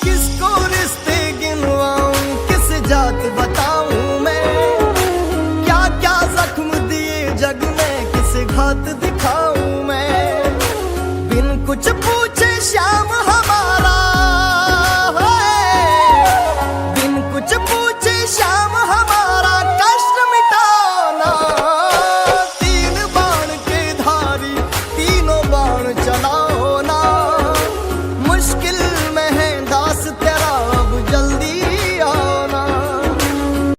किसको रिश्ते गिनवाऊं, किस जात बताऊं मैं, क्या क्या जख्म दिए जग में, किस घात दिखाऊं मैं। बिन कुछ पूछे श्याम